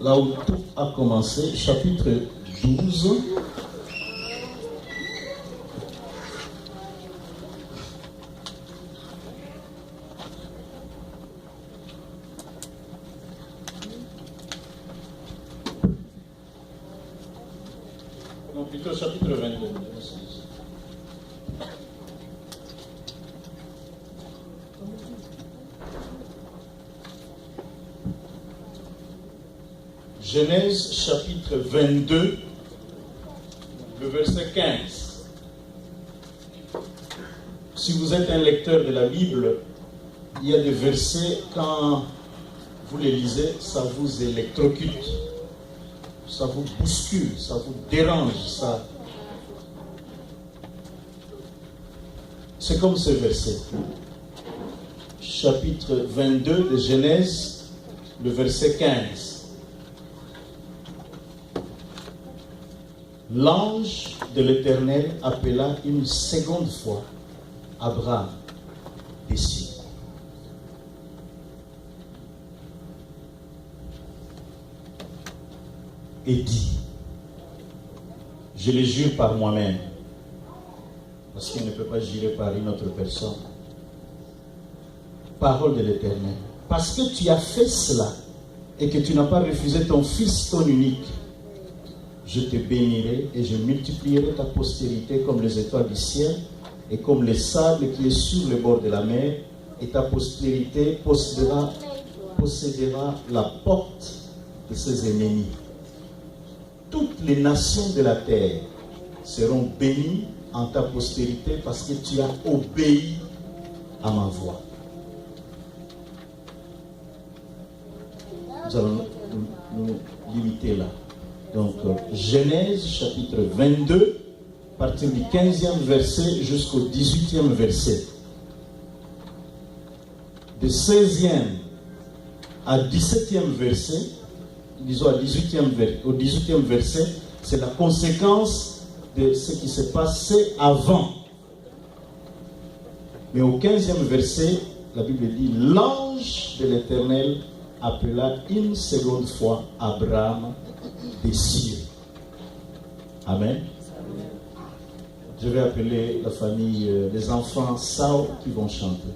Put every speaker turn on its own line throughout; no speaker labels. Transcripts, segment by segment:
là où tout a commencé, chapitre 12. Non, plutôt chapitre 22. Genèse chapitre 22, le verset 15. Si vous êtes un lecteur de la Bible, il y a des versets, quand vous les lisez, ça vous électrocute, ça vous bouscule, ça vous dérange, ça. C'est comme ce verset. Chapitre 22 de Genèse, le verset 15. L'ange de l'Éternel appela une seconde fois Abraham des cieux. Et dit, je le jure par moi-même, parce qu'il ne peut pas jurer par une autre personne. Parole de l'Éternel. Parce que tu as fait cela et que tu n'as pas refusé ton fils, ton unique, je te bénirai et je multiplierai ta postérité comme les étoiles du ciel et comme le sable qui est sur le bord de la mer, et ta postérité possédera la porte de ses ennemis. Toutes les nations de la terre seront bénies en ta postérité parce que tu as obéi à ma voix. Nous allons nous limiter là. Donc, Genèse chapitre 22, à partir du 15e verset jusqu'au 18e verset. De 16e à 17e verset, disons au 18e verset, c'est la conséquence de ce qui s'est passé avant. Mais au 15e verset, la Bible dit, l'ange de l'Éternel appela une seconde fois Abraham des cieux. Amen. Je vais appeler la famille des enfants Sao qui vont chanter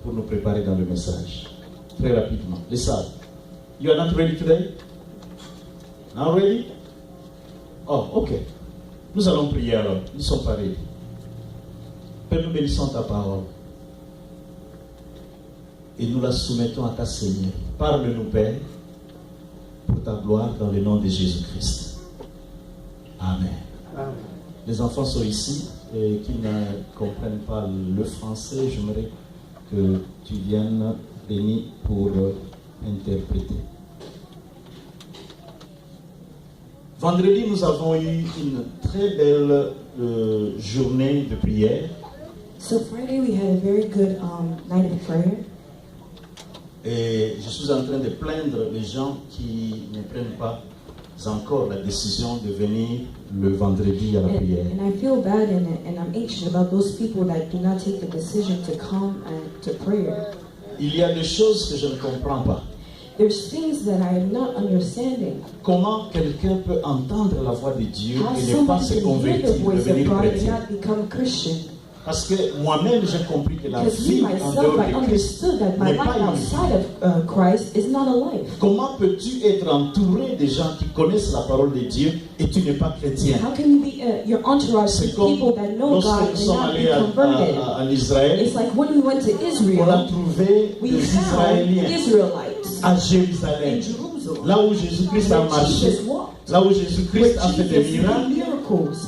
pour nous préparer dans le message. Très rapidement. Les Sao. You are not ready today? Not ready? Oh, ok. Nous allons prier alors. Ils sont pas ready. Père, nous bénissons ta parole. Et nous la soumettons à ta Seigneur. Parle-nous, Père, pour ta gloire, dans le nom de Jésus-Christ. Amen. Amen. Les enfants sont ici et qui ne comprennent pas le français, j'aimerais que tu viennes, Béni, pour interpréter. Vendredi, nous avons eu une très belle journée de prière.
So Friday we had a very good night of prayer.
Et je suis en train de plaindre les gens qui ne prennent pas encore la décision de venir le vendredi à la prière.
And I feel bad and I'm anxious about those people that do not take the decision to come to prayer.
Il y a des choses que je ne comprends pas.
There's things that I am not understanding.
Comment quelqu'un peut entendre la voix de Dieu
How
et ne pas
someone
se
can hear
convertir,
the voice of
devenir
God and
chrétien?
not become Christian.
Parce que moi-même j'ai compris que la
Because
vie
me
en
myself,
dehors
I
de Christ
understood that my
n'est pas
life
une vie.
outside of Christ is not a life.
Comment peux-tu être entouré de gens qui connaissent la parole de Dieu et tu n'es pas chrétien?
How can you be your entourage
C'est
with
comme
people that know
lorsque
God
nous
and
sommes
not be
allés
converted?
en Israël,
It's like when we went to
on a
Israel,
trouvé
we
des
found
Israéliens
Israelites
à
in
Jérusalem,
Jerusalem.
là où Jésus-Christ a
Where
marché,
Jesus walked,
là où Jésus-Christ a fait des
Jesus did
miracles.
miracles.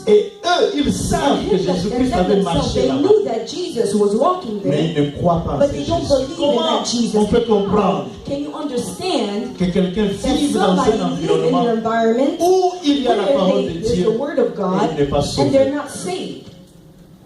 Et eux, ils savent que
And
Jésus-Christ
them
avait
themselves,
marché
they
là-bas.
knew that Jesus was walking
Mais
there,
ils ne croient pas en
but
ce
they don't
Jésus.
believe in
Comment
that Jesus.
on peut comprendre
Can you understand
que quelqu'un
that
vive dans
somebody
un
live in
environnement
an environment
où il y a la parole
where
de
there's
Dieu
the word of
et
God
il n'est pas
and
sauvé?
they're not saved?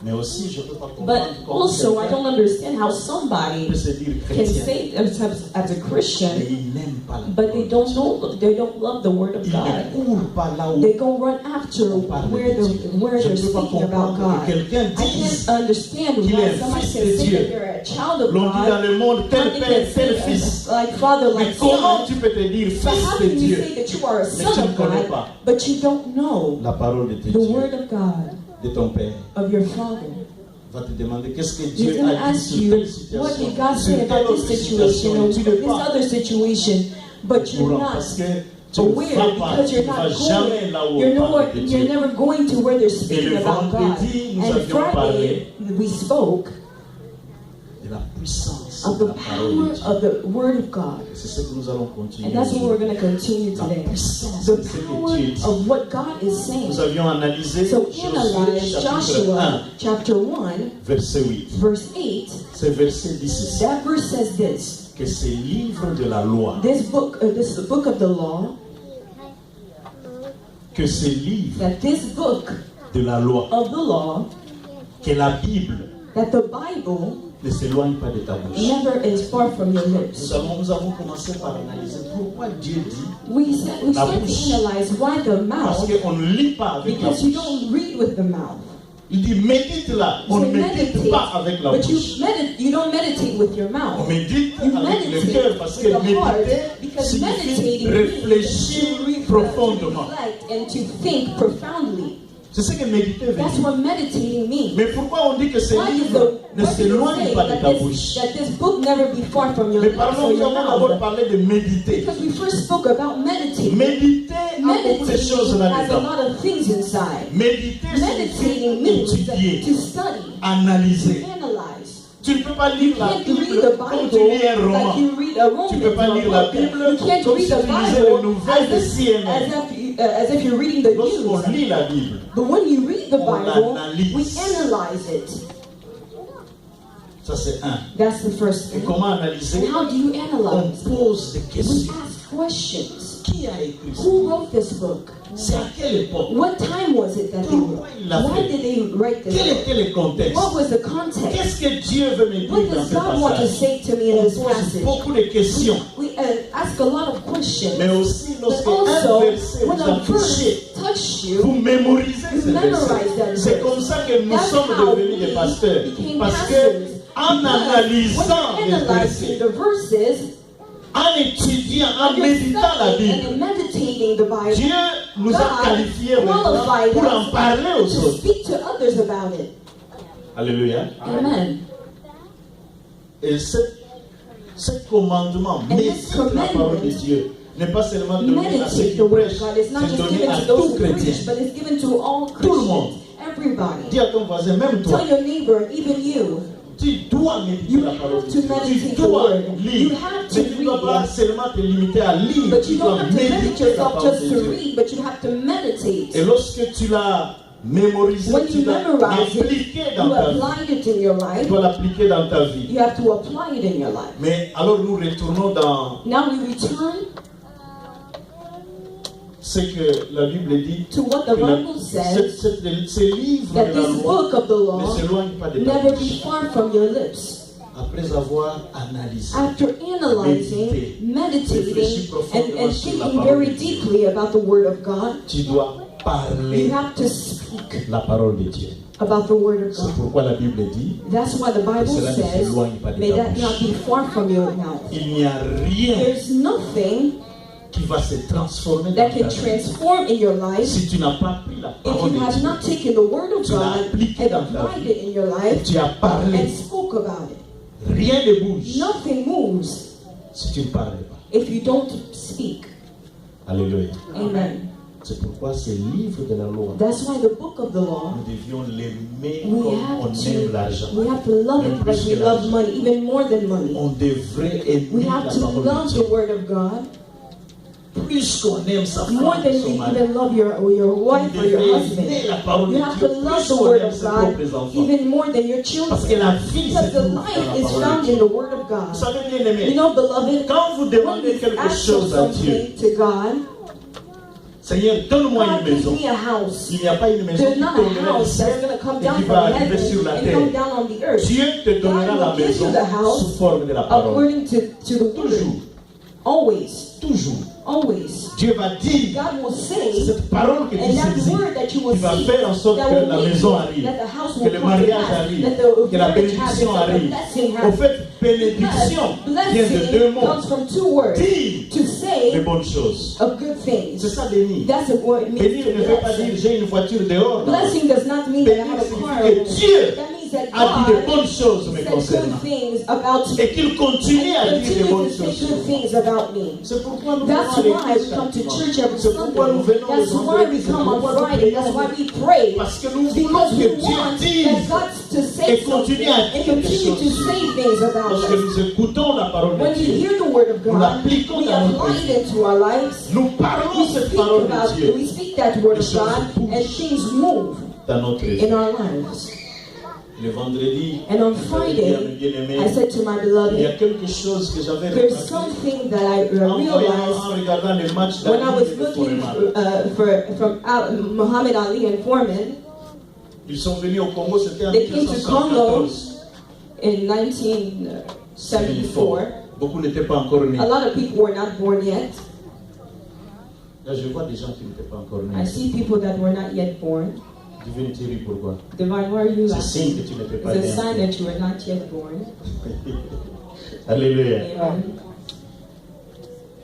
Mais aussi, je ne peux pas
But
comprendre comment
also, I
quelqu'un
don't understand how somebody
peut se dire
can
chrétien,
say themselves as a
mais
Christian,
il n'aime pas la
but they
parole.
don't love the Word of
Il
God.
ne court pas là où
They go run after where
Je
they're
ne peux pas
speaking about
comprendre que
God.
quelqu'un
I
dise
can't understand
qu'il
why
est
somebody
fils
can
de
say
Dieu.
that they're a child of
L'on dit dans
God.
le monde tel
How they
père,
can
tel
say,
fils.
like father,
Mais
like
comment
son.
tu peux te dire
But how
fils de
can you
Dieu,
say that you are a
mais
son
tu ne
of
connais
God,
pas
but you don't know
la parole de tes
the
dieux,
Word of God,
de ton père?
of your Father?
Va te demander qu'est-ce que
He's
Dieu
going to
a dit
ask
sur
you,
telle
what
situation,
did God
sur
say
telle
about
autre
this situation
situation,
or
et tu n'es
this
pas
other situation, but
au
you're
courant
not
parce que tu ne
aware
vas pas,
because
tu
you're
ne vas
not
jamais là où
going.
on parle de
You're
Dieu.
never going to where they're speaking
le
about God.
vendredi, nous
And
avions
Friday, we spoke
de la puissance
of
de
the
la parole de
power
Dieu.
of the Word of God.
Et c'est ce que nous allons continuer.
And that's what we're
aujourd'hui.
going to continue
La
today.
puissance
The
de ce que
power
Dieu dit.
of what God is saying.
Nous avions analysé
So
Josué
analyze
chapitre
Joshua chapter 1,
1, verset 8.
verse 8.
Ce verset dit ceci,
That verse says this.
que ces livres de la loi,
This book of the law,
que ces livres
that this book
de la loi,
of the law,
que la Bible
that the Bible
ne s'éloigne pas de ta bouche.
never is far from your lips.
Nous avons commencé par analyser pourquoi Dieu dit,
We start to analyze why the
parce
mouth,
qu'on ne lit pas avec la
because you
bouche.
don't read with the mouth.
Il dit médite-la, on ne
So
médite
meditate,
pas avec la
but
bouche.
you don't meditate with your
On
mouth.
médite
You
avec le
meditate
cœur parce que
with the heart,
méditer
because
signifie
meditating
réfléchir
means to
profondément.
reflect and to think profoundly.
C'est ce que méditer veut
That's
dire.
what meditating means.
Mais pourquoi on dit que ces
Why does
livres ne
why do you
s'éloignent
say
pas de ta
that
bouche?
this book never be far from your
Mais
lips
pardon,
or
nous
your
avons d'abord
mouth?
parlé de méditer.
Because we first spoke about meditating.
Méditer a beaucoup de choses
Meditating has a
là-dedans.
lot of things inside.
Méditer
Meditating
signifie
means
étudier,
to study,
analyser.
analyze.
Tu ne peux pas lire la
You can't read
Bible
the
comme tu
Bible
lis un roman.
like you read a Roman
Tu ne peux pas lire la
book.
Bible
You can't
comme
read
si
the
tu lisais les
Bible
nouvelles de
as
CNN.
if you're reading the
Lorsqu'on
news.
lit la Bible,
But when you read the
on
Bible,
l'analyse.
we analyze it.
ça c'est un.
That's the first
Et
thing.
comment analyser?
And how do you
On
analyze?
pose des
We
questions.
ask questions.
Qui a écrit ça?
Who wrote this book?
C'est à quelle époque?
What time was it that they wrote?
Pourquoi il l'a
Why
fait?
did they write this
Quel
book?
était le contexte?
What was the context?
Qu'est-ce que Dieu veut me
What
dire dans
does
ce
God want to
passage?
say to me in
On
this
pose
passage?
beaucoup de questions.
We ask a lot of questions.
Mais aussi,
But
lorsque un
also,
verset
when
vous a
a
touché,
verse touched
vous
you,
mémorisez
you
ce
memorize
verset.
that
C'est
verse.
comme ça que nous
That's
sommes
how
devenus des
we
pasteurs.
became
Parce
pastors.
que en
Because
analysant
when
les
you're analyzing
versets,
the verses,
en étudiant, en
you're
méditant la
studying
Bible,
and meditating the Bible.
Dieu nous a
God
qualifiés maintenant
qualified
pour en
us
parler aux
to
autres.
speak to others about it.
Alléluia.
Amen.
Et ce commandement,
And this
médite la parole de
commandment,
Dieu, n'est pas seulement donné à ceux
meditate
qui
the word
prêchent,
of God. It's not
c'est
just
donné
given
à
to those
tout
who
chrétien.
preach, but it's given to all
Tout le monde.
Christians, everybody.
Dis à ton voisin, même toi,
Tell your neighbor, even you,
tu dois méditer
you
la parole
have
de
to
Dieu.
meditate
Tu
the
dois
word.
lire.
You have to
Mais tu ne dois pas
read.
seulement te limiter à lire,
But
tu
you
dois
don't have to limit
méditer la
yourself
parole
just
de
to
Dieu.
read, but you have to meditate.
Et lorsque tu l'as mémorisé,
When
tu
you
l'as
memorize it,
appliqué
you
dans ta vie.
apply it in your
Tu
life.
dois l'appliquer dans ta vie.
You have to apply it in your life.
Mais alors nous retournons dans
Now we return
ce que la Bible dit.
to what the
que la-
Bible says,
ces livres
that
de la
this
loi
book of the
ne
law
s'éloignent pas de ta
never be
bouche.
far from your lips.
Après avoir analysé,
After analyzing, meditating, and thinking very deeply about the Word of God,
tu dois
you
parler
have to speak
la parole de Dieu.
about the Word of
C'est
God.
pourquoi la Bible dit,
That's why the Bible
cela ne
says,
s'éloigne pas de
may
ta
that
bouche.
not be far from your mouth.
il n'y a rien
There's nothing
qui va se transformer dans
that
ta
can
vie
transform in your life
si tu n'as pas pris la
if
parole
you
de
have
Dieu.
not taken the Word of
Tu l'as
God
appliqué
and
dans ta
applied
vie.
it in your
Et
life
tu as parlé.
and spoke about it.
Rien ne bouge
Nothing moves
si tu ne parles pas.
if you don't speak.
Alléluia.
Amen.
C'est pourquoi ces livres de la loi,
That's why the book of the law,
nous devions l'aimer
we
comme
have
on aime l'argent.
to love it like we love money, even more than money.
On devrait aimer
We
la
have to
parole de
love
Dieu.
the Word of God
Plus qu'on aime sa
more
femme,
than
son
you
mari,
even love your
on
wife or your
devrait
husband.
aimer la parole
You
de
have
Dieu.
to love
Plus
the
qu'on
Word
aime
of
ses
God
propres enfants.
even more than your
Parce que
children.
la vie,
Because
c'est
the
tout dans
life
la
is
parole
found
de
in
Dieu.
the Word of
Vous
God.
savez, bien
You
aimé,
know, beloved,
quand vous
when
demandez
you
quelque
ask for
chose à Dieu,
something to God,
Seigneur, donne-moi
God,
une
give
maison.
me a house.
Il n'y a pas une maison
There's
qui
not a
tombera du
house that's
ciel
going to come
et
down
qui
from
va arriver sur
heaven
la
and
terre.
come down on the earth.
Dieu te donnera
God
la
will give
maison
you the house
sous forme de la parole.
according to the word.
Toujours,
Always.
toujours.
Always.
Dieu va dire,
God will
c'est
say,
cette parole que tu
and that
saisis
word that you will
qui va
see,
faire en sorte
that
que
will
la
make
maison
it,
arrive,
that the house
que
will
le
come to
mariage
pass,
arrive,
that the
que la
marriage happens,
bénédiction
that the
arrive.
blessing
Au
happens.
fait, bénédiction vient de deux
Blessing
mots.
comes from two words.
Dire
To
les
say
bonnes choses.
of good things.
C'est ça bénir.
That's what it means
Bénir
to
ne veut pas dire
bless.
j'ai une voiture dehors. Non.
Blessing does not mean that I have a
Bénir
car.
signifie que Dieu
That means that
a dit de
God
bonnes choses me
said
concernant.
good things about you.
Et qu'il continue à
And
dire de bonnes
continue to
choses
say
sur
good
moi.
things about me.
C'est pourquoi nous
That's
venons à
why
l'église
we come
chaque
to
dimanche.
church every
C'est pourquoi nous
Sunday.
venons
That's
le
why we
vendredi. C'est
come on
pourquoi nous
Friday. That's
prions.
why we pray.
Parce que nous voulons
Because
que
we
Dieu
want
dise
that God to say
et
something
continue à
and
dire des
continue to
choses.
say things about
Lorsque
us.
nous écoutons la parole
When
de
we
Dieu,
hear the word of
nous
God,
l'appliquons
we
dans notre
apply
vie.
it into our lives.
Nous parlons cette parole de Dieu
We speak that word
Les
of
choses
God,
bougent.
and things move
dans notre vie.
in our lives.
Le vendredi,
And on
j'avais dit à mes
Friday, I
bien-aimés,
said to my
il y a
beloved,
quelque chose que j'avais
there's
remarqué
something that I
en
realized
regardant les matchs
when I
d'Ali
was
et de
looking
Foreman.
from Muhammad Ali and Foreman
Ils sont venus au Congo, c'était en
They came to Congo
1974.
in 1974.
Beaucoup n'étaient pas encore nés.
A lot of people were not born yet.
Là, je vois des gens qui n'étaient pas encore
I
nés.
see people that were not yet born.
Divine Thierry, pourquoi?
Divine, why are you
C'est
laughing?
signe que tu n'étais pas
It's
né.
a sign that you were not yet born.
Alléluia.
Amen.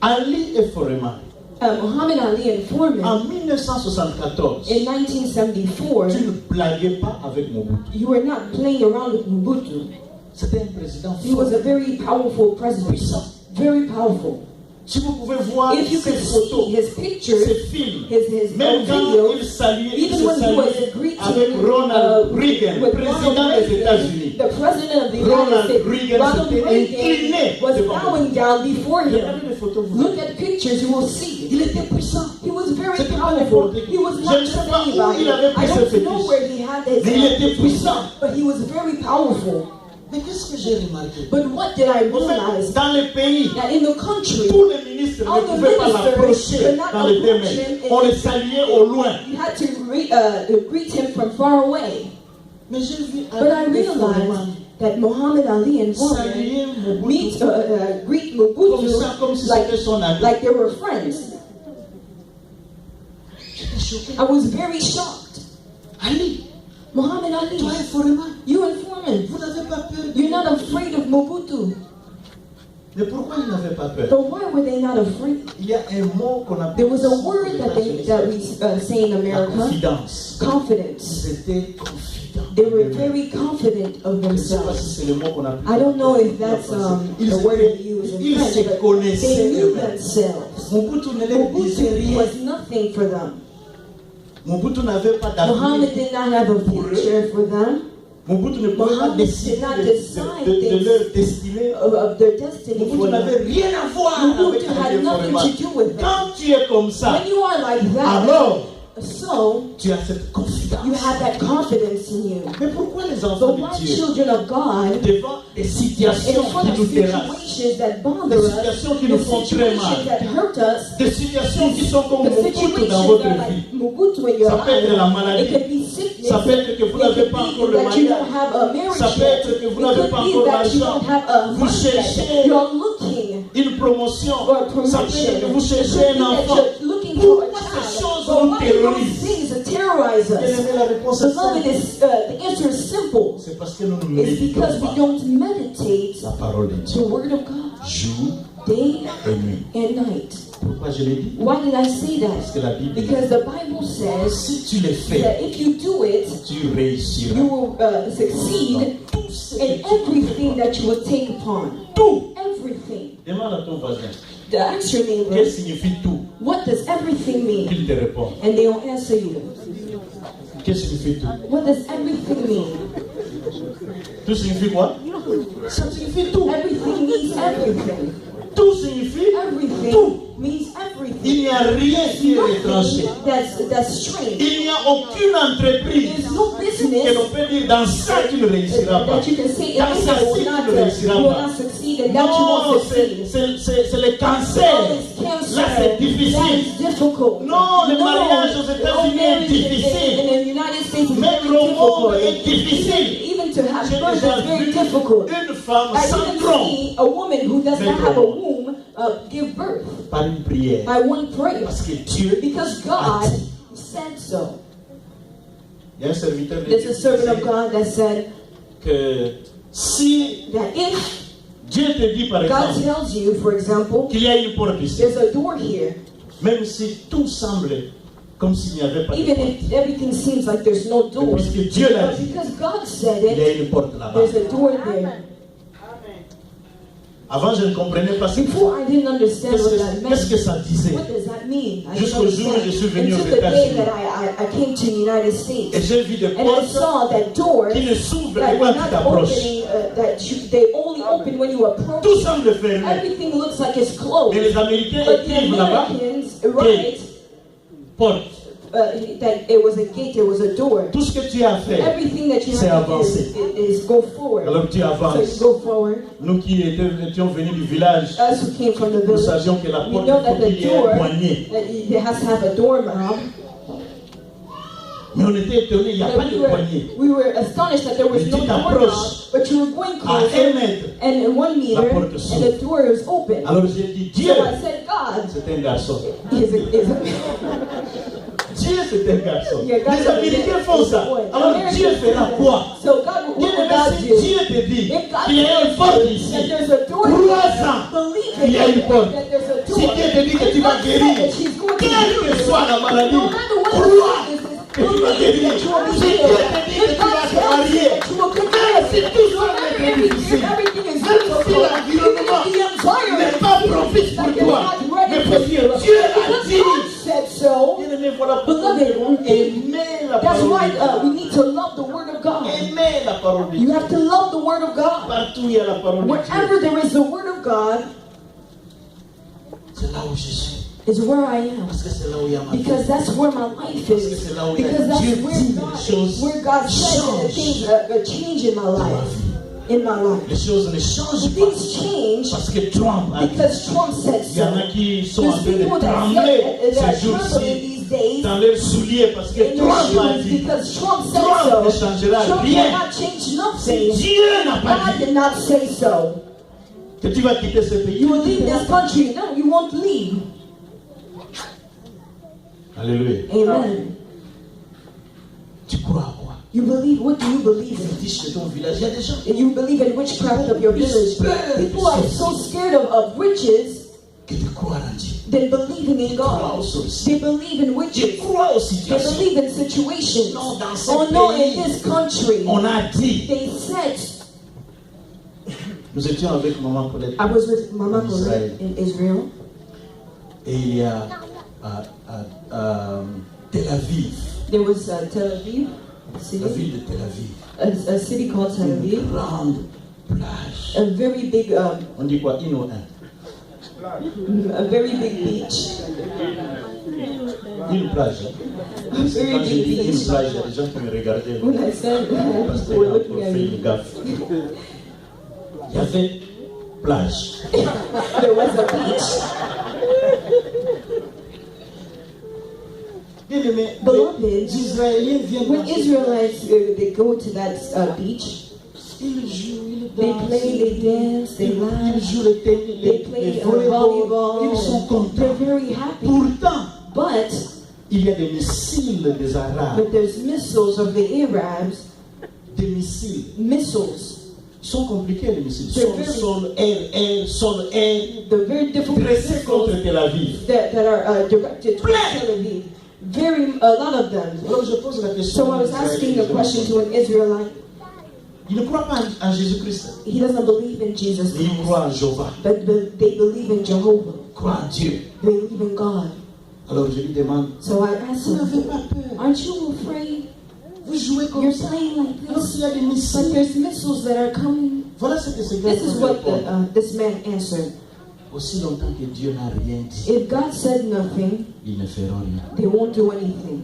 Ali et Foreman,
Muhammad Ali and Foreman,
en 1974,
in 1974,
tu ne blaguais pas avec Mobutu.
you were not playing around with Mobutu.
C'était un président
He was
fort.
a very powerful president. Very powerful.
Si vous pouvez voir
If you
ses
could
photos,
see his pictures,
ses films,
his
même quand
videos,
il saluait, il
even
se
when he was
saluait
greeting
avec Ronald Reagan,
with
président
Ronald
des États-Unis.
the president of the
Ronald
United States,
Reagan
Ronald
s'était incliné
Reagan was
devant
bowing down before
Regardez
him.
les photos, vous
Look at pictures, you will see.
Il était puissant.
He was very
C'était pas
powerful.
n'importe qui.
He was
Je
not
ne
just
sais pas où
anybody.
il avait pris
I
ce
don't know
fétiche.
where he had this,
Mais il était puissant.
but he was very powerful.
Mais qu'est-ce que j'ai remarqué?
But what did I
En fait,
realize?
dans les pays,
That in the country,
tous les ministres
all
ne
the
pouvaient pas
ministers
l'approcher
could not
dans les deux
approach
mains.
him
On
in-
les saluait au loin.
you had to greet him from far away.
Mais j'ai vu
But I
Ali et Foreman
realized that Muhammad Ali and Foreman
saluer
meet,
Mobutu
greet
comme ça,
Mobutu
comme si
like,
c'était son ami.
like they were friends.
J'étais choqué.
I was very shocked.
Ali,
Muhammad Ali,
toi et Foreman,
you and Foreman,
vous n'avez pas peur.
you're not afraid of Mobutu.
Mais pourquoi ils n'avaient pas peur?
But why were they not afraid?
Il y a un mot qu'on appelle
There was a word that we say in
la
America,
confidence.
confidence.
Ils étaient confidents.
They were very confident of
Je ne sais pas si
themselves.
c'est le mot qu'on appelle.
I don't know if that's the word they use in
Ils se
French, but
connaissaient
they knew
eux-mêmes.
themselves.
Mobutu ne leur disait
Mobutu
rien.
was nothing for them.
Mobutu n'avait pas
Muhammad
d'avenir.
did not have a future for them,
Mobutu ne pouvait pas
Muhammad
décider
did not
de
decide
leur destinée.
of their destiny
Mobutu
for
n'avait
them.
rien à voir avec
Mobutu
Ali
had
et
nothing
Foreman.
to do with them.
Quand tu es comme ça,
When you are like that,
alors
so
tu as cette confidence.
you have that confidence in you.
Mais pourquoi les enfants
But why
de Dieu,
children of God,
devant des
in
situations
front
qui
of
nous terrassent,
situations that bother
des
us,
situations qui
the
nous font très mal,
situations that hurt us,
des situations qui sont comme
the
Mobutu
situations
dans votre
that
vie?
like Mobutu in your
Ça peut être la
life,
maladie.
it could be sickness,
Ça peut être que vous
it
n'avez
could
pas
be
encore le
that you
mariage.
don't have a marriage
Ça peut
yet,
être que vous
it
n'avez
could
pas
be
encore
that you
l'argent.
don't have a
Vous
money
cherchez
yet. You're looking
une promotion.
for a
Ça peut être
promotion.
que vous
It
cherchez
could be
un
that
enfant.
you're looking for a
Pourquoi ces
child.
choses
But
nous
why do those
terrorisent?
things terrorize us?
Quelle est la réponse à ça?
Beloved, the answer is simple.
C'est parce que nous ne
It's
méditons
because we
pas
don't meditate
la parole de Dieu.
the word of God
Jour
day
et nuit.
and night.
Pourquoi je l'ai dit?
Why did I say
Parce que
that?
la Bible dit,
Because the Bible says
si tu les fais,
that if you do it,
tu réussiras.
you will succeed
Tout ce que
in
tu
everything that you will take upon.
Tout.
Everything.
Demande à ton voisin.
Ask your neighbor,
Qu'est-ce que signifie tout?
what does everything mean?
Qu'il te répond.
And they'll answer you.
Qu'est-ce que signifie tout?
What does everything mean?
Tout signifie quoi? Ça signifie tout.
Everything means everything.
Tout signifie
Everything
tout.
means
Il
everything.
n'y a rien qui est étranger.
That's strange.
Il n'y a aucune entreprise
There's no
que
business
l'on peut dire dans ça tu ne réussiras pas.
that you can say
Dans
in this
ça
that
ci
will
tu
not,
ne réussiras
will
pas.
not succeed and that you
Non,
won't succeed.
c'est le cancer.
Oh, it's cancer.
Là, c'est difficile.
That is difficult.
Non, le mariage aux États-Unis est
marriage
difficile.
in the United States is
Mettre
very
au monde
difficult.
est difficile.
Even to have
J'ai
birth
déjà
is very
vu
difficult.
une femme
I
sans
even
tronc
see a woman who does not have a womb give birth
par une prière.
by one prayer
Parce que Dieu,
because God said so.
il y a un serviteur de
There's
Dieu
a servant of
qui
God that said
dit que si
that if
Dieu te dit par
God
exemple
tells you, for example,
qu'il y a une porte ici,
there's a door here,
même si tout semble comme s'il n'y avait pas de
even
porte,
if everything seems like there's no door,
puisque Dieu l'a
but
dit,
because God said
il y a
it,
une porte là-bas.
there's a door there.
Avant, je ne comprenais pas ce que
Before I didn't understand what that
qu'est-ce que
meant.
ça disait.
What does that mean? I
Jusqu'au
didn't
jour où je suis
understand.
venu aux
Until the day
États-Unis.
that I came to the United States.
Et j'ai vu des
And I
portes
saw that doors
qui ne s'ouvrent
that
que
were
quand tu
not
t'approches.
opening, they only open when you approach.
Tout semble fermé.
Everything looks like it's closed.
Mais les Américains
But the
écrivent là-bas
Americans write
porte.
that it was a gate, it was a door.
Tout ce que tu as fait,
Everything that you
c'est
have to do
avancer.
is go forward.
Alors tu
So
avances.
you go forward.
Nous qui étions venus du village,
Us who came from the
nous
village,
savions que la
we
porte,
know
il
that
faut
the
qu'il y ait
door,
un poignet.
it has to have a doorknob.
Mais on était étonnés, il n'y a pas
But
de poignet.
we were astonished that there was
Mais
no
tu
doorknob,
t'approches
but you were going
À 1
closer,
mètre.
and in 1 meter,
La porte
and
s'ouvre.
the door is open.
Alors j'ai dit,
So
Dieu,
I said, God
c'est un garçon.
is a
Dieu, c'est un garçon.
Yeah, God
Les
is a
Américains
man.
font ça.
Boy.
Alors
Americans
Dieu
do
fera
that.
quoi?
So God, what
Bien
will
aimé,
God
si
do?
Dieu te dit
If God
qu'il y a une
tells
porte
you
ici,
that there's a door
crois-en
believe
qu'il y a une porte.
that there's a door.
Si Dieu te dit que tu vas
If God
guérir,
said that she's going to
quelle
heal
que
you,
soit la maladie,
no matter what
crois
the sickness is,
que tu vas
believe
guérir.
that you will be
Si Dieu
healed.
te dit que
If
tu vas
God
te
tells you
marier,
that you will get
même si
married,
tout
no
semble
matter
être difficile,
if everything is
même si
difficult,
l'environnement
even if the
n'est
environment
pas propice pour
that you're
toi,
not ready
mais
for
parce
you,
que Dieu a
because
dit.
God said so.
Bien aimé, voilà pourquoi
Beloved,
nous devons aimer la
That's
parole
why
de Dieu.
we need to love the Word of God.
Aimer la parole de
You
Dieu.
have to love the Word of God.
Partout où il y a la parole de
Wherever
Dieu,
there is the Word of God
c'est là où je suis.
is where I am.
Parce que c'est là où il y a ma vie.
Because that's where my life
Parce que
is.
c'est là où il y a
Because that's
Dieu
where
dit
God,
les choses
where God said that
changent
things change in my
dans ma
life.
vie.
In my life.
Les choses ne changent pas
Things change
parce que Trump a dit.
because Trump said
Il y en
so.
a qui sont en
There's
train de
people that
trembler
say that
ces
are trembling
jours-ci
these days
dans leurs souliers parce que
in their
Trump a
shoes
dit.
because Trump said
Trump ne
so.
changera
Trump
rien.
cannot change
Si
nothing.
Dieu n'a pas
God
dit
did not say so.
que tu vas quitter ce pays,
You will leave this country. No, you won't leave.
Alléluia.
Amen.
Tu crois à quoi?
You believe, what do you believe in?
Fétiche de ton village, il y a des gens.
And you believe in witchcraft of your village. People are so scared of witches
Que de croire en Dieu.
than believing in
Crois aux
God.
sorciers.
They believe in
Je
witches.
crois aux
They
situations.
believe in situations.
Non, dans ce
Oh no, in
pays,
this country,
on a dit.
they said,
Nous étions avec Maman Colette
I was with Mama
En Israël.
Colette in Israel,
et il y a Tel Aviv,
there was Tel Aviv,
la
city,
ville de Tel Aviv,
a city called Tel
une
Aviv,
grande plage.
a very big,
On dit quoi? Une ou un?
a very big beach,
Une plage. Hein?
a
Quand
very
je
big
dis une
beach.
plage, il y a des gens qui me regardaient.
When I said
Parce
people
que
were
on
looking at
fait
me,
une gaffe. Il y avait plage.
there was a beach.
Bien aimé,
Beloved,
les Israéliens viennent
When
dans ce-
Israelites they go to that beach,
Ils jouent, ils
they
dansent,
play, they dance, they
ils
laugh,
jouent le tennis,
they
les
play
volleyball. Ils sont
volleyball. They're
contents.
very happy.
Pourtant,
But
il y a des missiles des Arabes.
there's missiles of the Arabs,
Des missiles.
missiles.
Ils sont compliqués les missiles.
They're
Sol,
very-
sol, air, air, sol, air.
The very difficult
Dressés contre
missiles
Tel Aviv.
that are directed towards
Plein.
Tel Aviv. A lot of them.
Alors je pose la question.
So I was asking a question to an Israelite.
Il ne croit pas en Jésus-Christ.
He doesn't believe in Jesus
Mais il
Christ,
croit en Jéhovah.
but they believe in Jehovah.
Il croit en Dieu.
They believe in God.
Alors je lui demande,
So I asked
vous n'avez
him,
pas peur?
aren't you afraid?
Vous jouez comme
You're
ça.
playing like
Alors
this,
s'il y a des
but
missiles.
there's missiles that are coming.
Voilà ce que ce gars
This is
me
what
répond.
this man answered.
Aussi longtemps que Dieu n'a rien dit,
If God said nothing,
ils ne feront rien.
they won't do anything.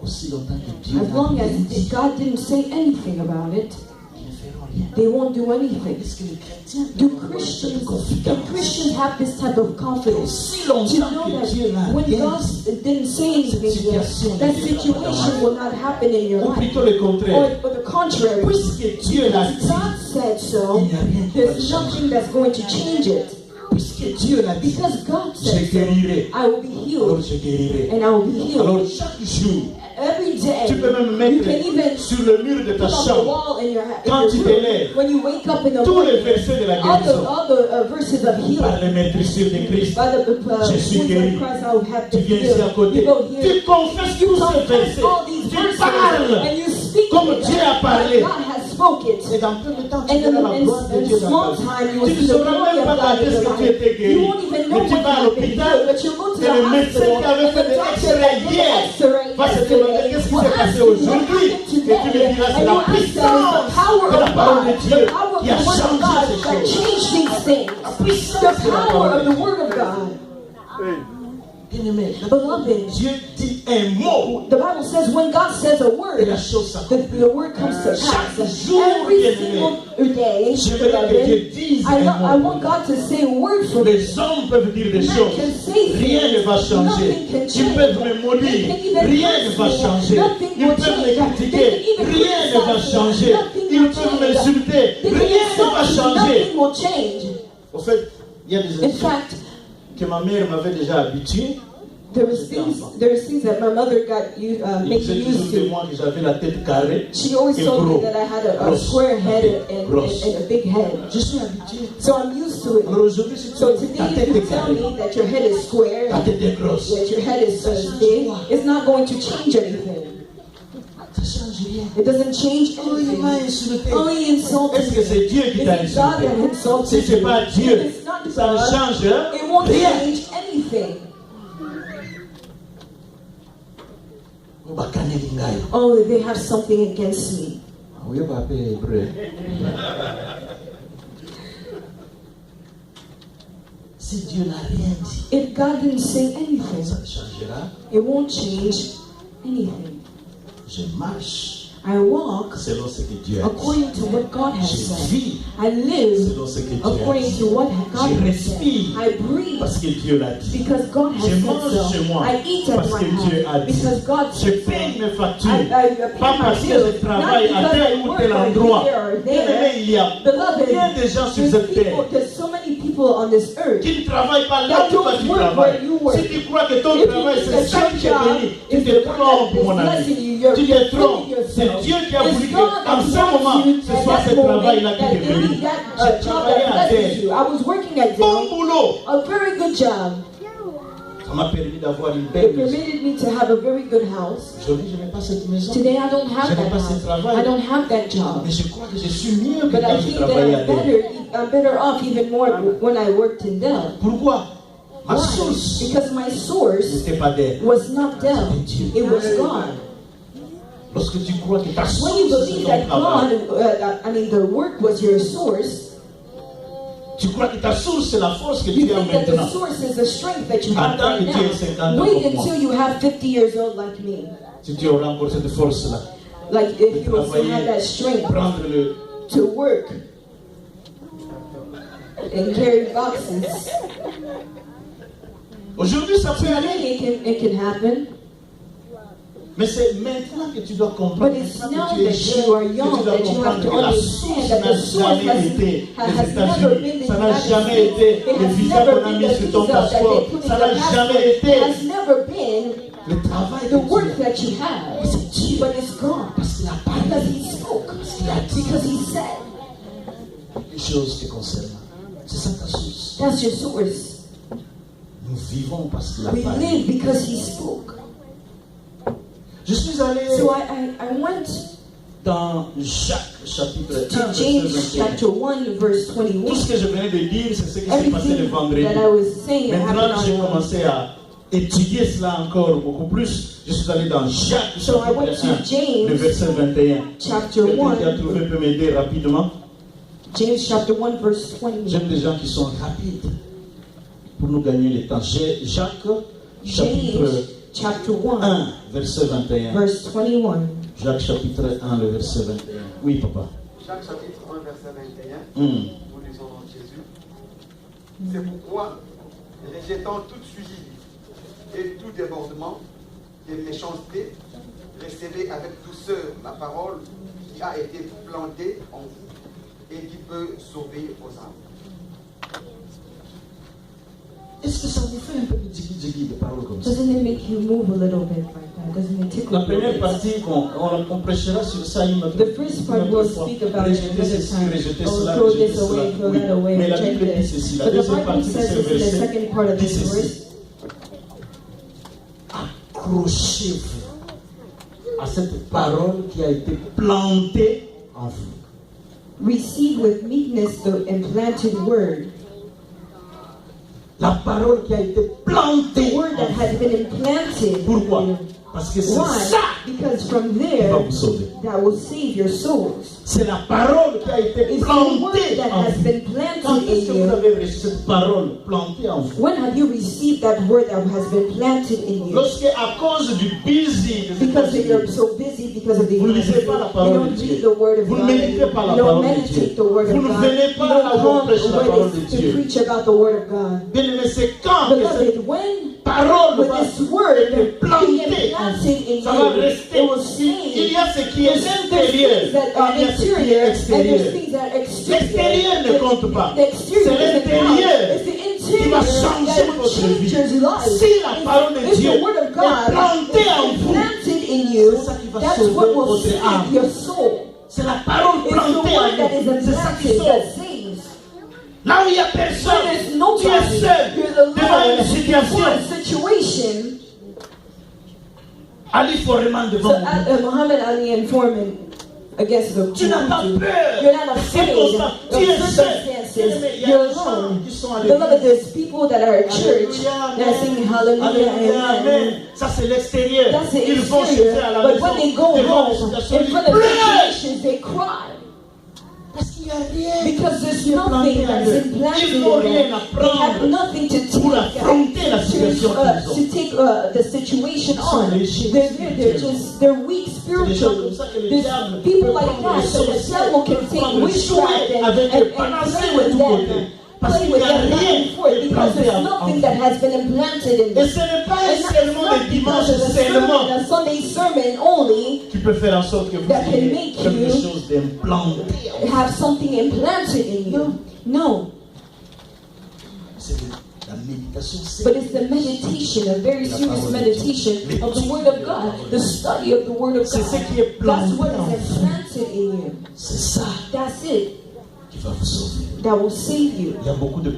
Aussi longtemps que Dieu
As
n'a
long
rien
as
dit,
God didn't say anything about it,
ils ne feront rien.
they won't do anything.
Est-ce que les chrétiens
Do
peuvent avoir cette
Christians,
confidence?
can Christians have this type of confidence?
Aussi
To
longtemps
know
que Dieu
that
n'a
when
rien
God
dit,
didn't say anything yet, that situation will not happen in your
ou
life.
plutôt le contraire.
Or the contrary.
Puisque Dieu l'a
If
dit,
God said so,
il n'y a rien qui va
there's
changer.
nothing that's going to change it.
Puisque Dieu l'a dit,
Because God
je
said so,
guérirai.
I will be
Alors
healed
je guérirai.
and I will be healed.
Alors chaque jour,
Every day,
tu peux même
you can
mettre
even
sur le mur de
put
ta
on the
chambre
wall in your,
Quand tu te
room.
lèves,
When you wake up in the
tous les
morning,
versets de la
all
guérison.
the verses of
Par
healing.
les maîtrisures de Christ,
By the
Je suis
wounds
guéri.
of Christ, I will have
tu
been
viens ici à
healed.
côté.
You go here,
Tu confesses
you
tous ces
confess
versets.
all these
Tu
verses,
parles
and you speak
comme
it.
Dieu a parlé.
God has spoken.
Et dans peu de temps, tu
And
verras la
in
gloire de Dieu dans
small
ta vie.
time, you will
Tu
see
ne
the
sauras
glory
même
of
pas
God
quand
in
est-ce
your
que tu étais
life.
guéri.
You won't even know
Mais tu
what
vas à
happened,
l'hôpital
but you'll go to
et
the
le médecin
hospital,
qui avait
and
fait
the
des
doctor
X-rays
that did the
hier
X-ray
va se demander
yesterday
qu'est-ce qui
will
s'est
ask
passé
you what
aujourd'hui.
happened
Et tu lui
today,
diras, c'est
and
la
you ask them, it's
puissance
the power
de la
of
parole de
God,
Dieu
the power of
qui a
the word of
changé
God
ces
that
choses.
changed these things,
La puissance
the
de la
power
parole
of
de
the
Dieu.
word of God.
Bien-aimé,
Beloved,
Dieu dit un mot
the Bible says when God says a
et
word,
la chose s'accomplit.
the word comes to
Chaque
pass.
jour,
Every
bien-aimé,
single day,
j'aimerais que Dieu
beloved,
dise
I
un mot.
want God to say a word for me.
Les hommes peuvent dire des
Men
choses.
can say
Rien ne va
things.
changer.
Nothing can
Ils
change.
peuvent me
They
maudire.
can even
Rien ne
curse
va
me.
changer.
Nothing
Ils
will
peuvent me
change.
critiquer.
They can even
Rien ne va
criticize me.
changer.
Nothing
Ils
will
peuvent
change.
m'insulter.
They can
Rien ne va
insult me.
changer.
Nothing will change.
En fait, il y a des
In
insultes
fact,
que ma mère m'avait déjà habitué.
there's things that my mother got
Il
made
disait
me
toujours
used
de
to.
moi que j'avais la tête carrée.
She always
et
told me
gros.
that I had a
Grosse.
square head and
Grosse.
a big head.
Je suis habitué.
So I'm used to it.
Alors aujourd'hui, si tu
So
dis ta
today,
tête
if you
est
tell
carrée,
me that your head is square,
ta tête est grosse,
that your head is big, it's not going to change anything.
ça ne change rien.
It doesn't change
Oh, il m'a
anything.
insulté.
Oh, he insulted
Est-ce que
me.
c'est Dieu qui
Is
t'a
it God that
insulté?
insulted
Si ce n'est pas
you?
Dieu,
If it's not
ça ne
God,
change
it won't
rien.
change anything.
Bakaneli ngai.
Oh, they have something against me.
Oui, on va appeler hébreu. Si Dieu n'a rien dit,
If God didn't say anything,
ça ne changera.
it won't change anything.
Je marche
I walk
selon ce que Dieu a dit.
according to what God has
Je
said.
vis
I live
selon ce que Dieu a
according
dit.
to what God
Je
has said.
respire
I breathe
parce que Dieu l'a dit.
because God has
Je
said
mange
so.
chez moi
I eat at
parce
my
que Dieu a
house
dit.
because God
Je
said so.
paye mes factures.
I pay
Pas
my
parce que
bills,
je travaille
not
à
because
tel
I
ou
work
tel
or
endroit.
here or
Bien aimé,
there.
il y a
Beloved,
bien des gens sur cette terre
there's so many people on this earth.
qui ne travaillent pas là
That
où toi
don't
tu
work
travailles.
where you work.
Si tu crois que ton
If you
travail
think
c'est
that
ça
your
qui te
job
bénit, tu
is
te
the one
trompes,
that is
mon ami.
blessing you, you're
Tu te trompes.
fooling
C'est
yourself.
Dieu qui a voulu
It's God
qu'en
that
ce
wants
moment,
you
ce
at
soit
that
ce
moment
travail-là qui
that
te
you
bénit.
need that
Je
job
travaillais
that
à
blesses
Dell.
you. I was working at
Bon
Dell,
boulot.
a very good job.
Ça m'a permis d'avoir une
It
belle maison.
permitted me to have a very good house.
Aujourd'hui, je n'ai pas cette maison.
Today I don't have
Je n'ai
that
pas ce
house.
travail.
I don't have that job.
Mais je crois que je suis mieux que
But I
quand je
think that
travaillais à Dell.
I'm better off even more when I worked in Dell.
Pourquoi? Ma
Why?
source
Because my source
n'était pas Dell.
was not Dell. It was God.
Lorsque tu crois que ta
When you
source c'est
believe
ton
that
travail,
God, the work was your source,
tu crois que ta source c'est la force que
you
tu as
think that the
maintenant.
source is the strength that you have
Attends
right
que tu aies 50 ans
now. Wait
comme moi.
until you have 50 years old like me.
Si tu auras encore cette force-là,
Like
de
if you will still have that strength
prendre le...
to work and carry boxes.
Aujourd'hui, ça peut aller.
Today it can happen,
Mais c'est maintenant que tu dois comprendre,
but it's
maintenant
now
que tu es
that you are
jeune, que
young
tu dois
that you have
comprendre
to
que la
understand
source
that
n'a
the source
jamais été les
has never been
États-Unis.
the
Ça n'a
United
jamais
States.
été
It
le
has
visa
never
qu'on a
been
mis
the
sur ton
visa that
passeport.
they put in
Ça
your
n'a jamais
passport.
été
It has never been
le travail
the
de
work
Dieu.
that you have,
C'est Dieu.
but it's God.
Parce qu'il a parlé,
Because he spoke,
parce qu'il a dit
because he said,
les choses te concernent. C'est ça ta source.
that's your source.
Nous vivons parce qu'il a
We
parlé.
live because he spoke.
Je suis allé
So I went
dans Jacques chapitre 1,
to
verset
James
21.
chapter 1, verse
Tout
21.
ce que je venais de dire, c'est ce qui s'est passé le
Everything
vendredi.
that I was saying
Maintenant,
happened
j'ai
on
commencé à étudier cela encore beaucoup plus. Je suis allé dans Jacques
So I went
chapitre
to
1,
James
le verset 21.
chapter
Quelqu'un qui a
1.
trouvé peut m'aider rapidement.
James chapter 1 verse 20.
J'aime des gens qui sont rapides pour nous gagner le temps. Jacques, chapitre
James chapter 1
1, verset 21.
verse 21.
Jacques, chapitre 1, le verset 21. Oui, papa.
Jacques chapitre 1, verset 21,
Hmm.
nous lisons dans Jésus. C'est pourquoi, rejetant toute fugitive et tout débordement et méchanceté, recevez avec douceur la parole qui a été plantée en vous et qui peut sauver vos âmes.
Est-ce que ça vous fait un peu de djigui de paroles comme ça?
Doesn't it make you move a little bit like that? Doesn't it tickle
La
you a
première
bit?
partie, on prêchera sur ça une autre
The first part will speak about it
rejeter
another
ceci,
time.
rejeter
Oh,
cela,
throw
rejeter
this
cela.
away, throw
Oui.
that away,
Mais la
reject
Bible dit
this.
ceci. La
But the
deuxième
Bible
partie de
says
ce
this in the
verset
second part of
dit
this
ceci.
verse.
Accrochez-vous à cette parole qui a été plantée en vous.
Receive with meekness the implanted word.
La parole qui a été plantée
The word that
en
has
vous.
been implanted.
Pourquoi?
in you.
Parce que c'est
Why?
ça
Because from
qui
there,
va vous sauver.
that will save your souls.
C'est la parole qui a été
It's the word
plantée
that
en
has
vous.
been
Quand
planted
est-ce que
in
vous
you.
avez reçu cette parole plantée en vous?
When have you received that word that has been planted in you?
Lorsque, à cause du busy des
Because you're
États-Unis,
so busy because of the
vous ne lisez pas la
you
parole
don't
de Dieu.
read the word of
Vous ne
God.
méditez pas la
You don't
parole de Dieu.
meditate the word
Vous
of
ne
God.
venez
You
pas là où on
don't
prêche la
come
parole de
ready to
Dieu.
preach about the word of God.
Bien-aimé, c'est quand que cette
Beloved, when
parole
with
va
this word
être
being
plantée en
planted
vous,
in
ça va
you,
rester.
it will
Il y
stay.
a ce qui est
There's
intérieur,
things that are
il y a ce qui est
interior and
extérieur.
there's things that are exterior.
L'extérieur ne compte pas.
The exterior
C'est
doesn't count.
l'intérieur
It's the
qui
interior
va changer
that will
votre vie.
change your life.
Si la parole de
If
Dieu
the word of
est
God
plantée en
is
vous,
planted in you,
c'est ça qui va
that's
sauver
what will
votre
save
âme.
your soul.
c'est la parole
It's the
plantée
word that
en
is
vous. C'est ça qui
implanted that
sauve.
saves.
Là où il n'y a
When
personne,
there's
tu es
nobody,
seul
you're
devant
alone
une situation.
for a situation.
Ali Foreman
So
devant vous.
Muhammad Ali and Foreman against the
Tu n'as pas
Hutu.
peur.
You're not afraid of
Circonstances. Tu es seul.
circumstances.
Il y a
You're
des gens
alone.
qui sont à
Beloved,
l'église.
there's people that are at church
Alléluia,
that are singing hallelujah,
Alléluia,
amen.
amen. Ça c'est l'extérieur.
That's the
Ils vont chez eux à
exterior.
la
But
maison.
when they go
devant les
home,
situations,
in
ils
front of
pleurent.
situations, they cry.
Parce qu'il n'y a rien.
Because there's
qui est
nothing
planté en
that's
eux.
implanted
Ils
in
n'ont
them.
rien à
They have
prendre
nothing to
pour
take
affronter la situation qu'ils ont.
to take the situation
Ils sont
on.
légers
They're weak
C'est des gens comme
spiritually.
ça que le
There's
diable
people
peut
like
prendre
that,
les
so the
sorciers,
devil can
peut
take
prendre le
witchcraft
jouet
and
avec
play
le panacée
with
de tous
them.
côtés. Parce
Play
qu'il
with
n'y a
them back
rien
and forth
de
because
planté
there's
en
nothing
vous.
that has been implanted in
Et
them.
ce n'est pas
And that's
seulement
not
le dimanche
because of the sermon,
seulement
a Sunday sermon only
qui peut faire en sorte que vous
that can
ayez
make
quelque
you
chose d'implanté.
have something implanted in you. No.
C'est la méditation.
But it's the meditation, a very serious meditation of the Word of God, the study of the Word of
C'est ce
God.
qui est
That's
planté
what
en
is
vous.
implanted in you.
C'est ça
That's it.
qui va vous sauver.
That will save you.
Il y a beaucoup de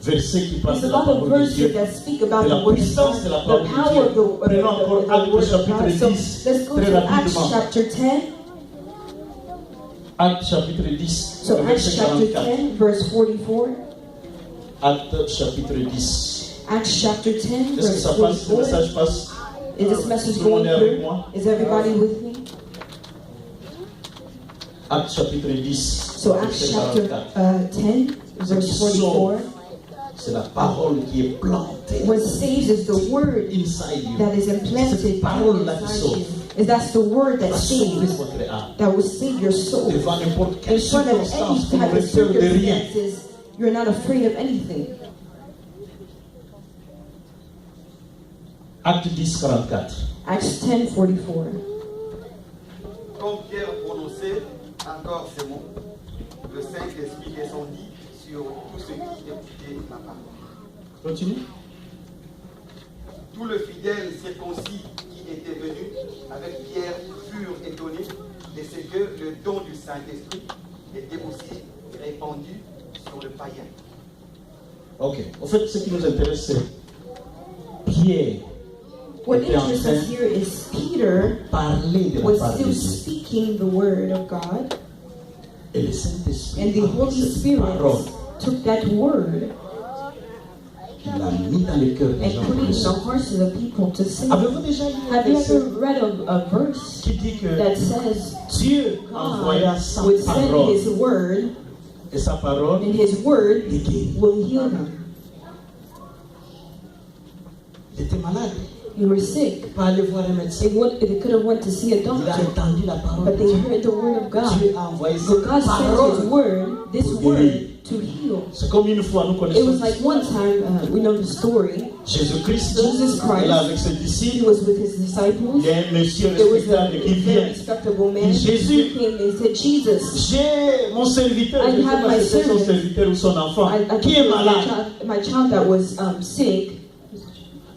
versets qui parlent
There's
de
a
la
lot of
parole de
verses
Dieu.
that speak about
De la
the Word of
puissance de la
God,
parole
the
de
power
Dieu.
of the
Prenons encore Actes
Word of
chapitre
God. So
10,
let's go
très
to Acts
rapidement.
chapter 10.
Actes chapitre 10,
So Acts
verset
chapter
44.
10, verse 44.
Actes chapitre 10.
Acts chapter 10,
Est-ce que
verse
ça passe? Le
44.
message passe?
Is this message
Tout le monde
going
est avec
through?
moi?
Is everybody with me?
Actes chapitre 10,
So Acts
verset
chapter
44.
10, verse 44.
C'est la parole qui est plantée
What saves is the word
inside you.
that is implanted
Cette parole-là qui
inside
sauve.
you. Is that's the word
Va
that
sauver
saves,
votre âme.
that will save your soul.
Devant n'importe quelle
In front of
circonstance,
any
vous
type
n'aurez
of
peur de rien.
circumstances, you're not afraid of anything.
Acte 10, 44.
Acts 10:44.
Comme Pierre prononçait encore ces mots, le Saint-Esprit descendit sur tous ceux qui écoutaient la parole.
Continue.
Tous les fidèles circoncis qui étaient venus avec Pierre furent étonnés de ce que le don du Saint-Esprit était aussi répandu sur le païen.
Ok. En fait, ce qui nous intéresse, c'est Pierre
What
était en
interests
train
us here is Peter
de parler de la
was
parole de
still
Dieu.
speaking the word of God,
Et le Saint-Esprit
and the
a pris
Holy
cette
Spirit
parole
took that word
Il l'a mis dans les cœurs des
and
gens.
put it in the hearts of the people to sing.
Avez-vous déjà lu un
Have you
verset
ever read a verse
qui dit que
that says
Dieu envoya sa
God would send
parole
His word,
et sa parole
and His word
les guérit.
will heal them?
Il était malade.
You were sick.
Pas aller voir un médecin.
They could have went to see a
Il a
doctor,
entendu la parole
but
de
they
Dieu.
heard the word of God.
Dieu a envoyé
So God
cette
sent His
parole.
word, this
pour guérir.
word, to heal.
C'est comme une fois, nous
It
connaissons
was like one time, we know the story.
Jésus-Christ,
Jesus Christ.
il est avec ses
He
disciples.
was with His disciples.
Il y a un monsieur
There was a
respectable qui
very
vient.
respectable man
Jésus.
who came and said, Jesus,
J'ai mon serviteur,
I
je ne sais
have
pas
my
si c'est son
servant.
serviteur ou son enfant,
I
qui
think
est
it was
malade.
my child that was sick.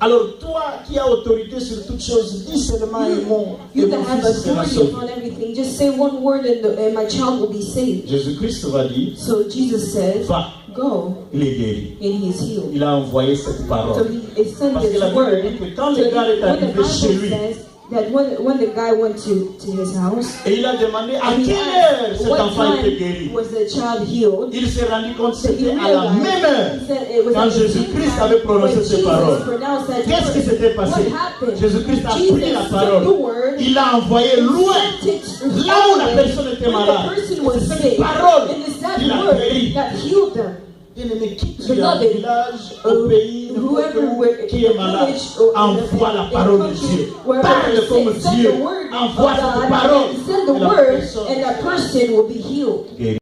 Alors toi qui as autorité sur toutes choses, dis seulement un mot et
You
mon
that have
fils sera
authority
sauvé.
upon everything, just say one word and my child will be saved.
Jésus-Christ va dire,
So Jesus said,
va,
go,
il est guéri.
and he is healed.
Il a envoyé cette
So
parole.
he sent
Parce que
his
la Bible
word.
dit que quand
So
le gars est
when the
arrivé chez
Bible
lui,
says that when the guy went to his house,
et il a demandé à
and he
quelle heure
asked
cet
what
enfant était
time
guéri,
was the child healed,
il s'est rendu compte que
so he
c'était à la
realized,
même heure.
he said it was
Quand
at the same
Jésus-Christ
time
avait prononcé
when
ces
Jesus
paroles.
pronounced that
Qu'est-ce qui
word.
s'était passé?
What happened?
Jésus-Christ a
Jesus
pris la
took
parole.
the word,
Il l'a envoyé loin,
sent it
là où la
far
personne
away,
était
when
malade.
the person
Et
was
c'est cette
sick,
parole
and it's that
qui l'a
word
guéri.
that healed them.
Bien-aimé, qui tu as au
Beloved,
village, au pays,
whoever
qui est malade, envoie la parole de Dieu. Parle comme Dieu. Envoie cette parole.
Send the
Et la
word,
personne
and that person will be healed.
guérie.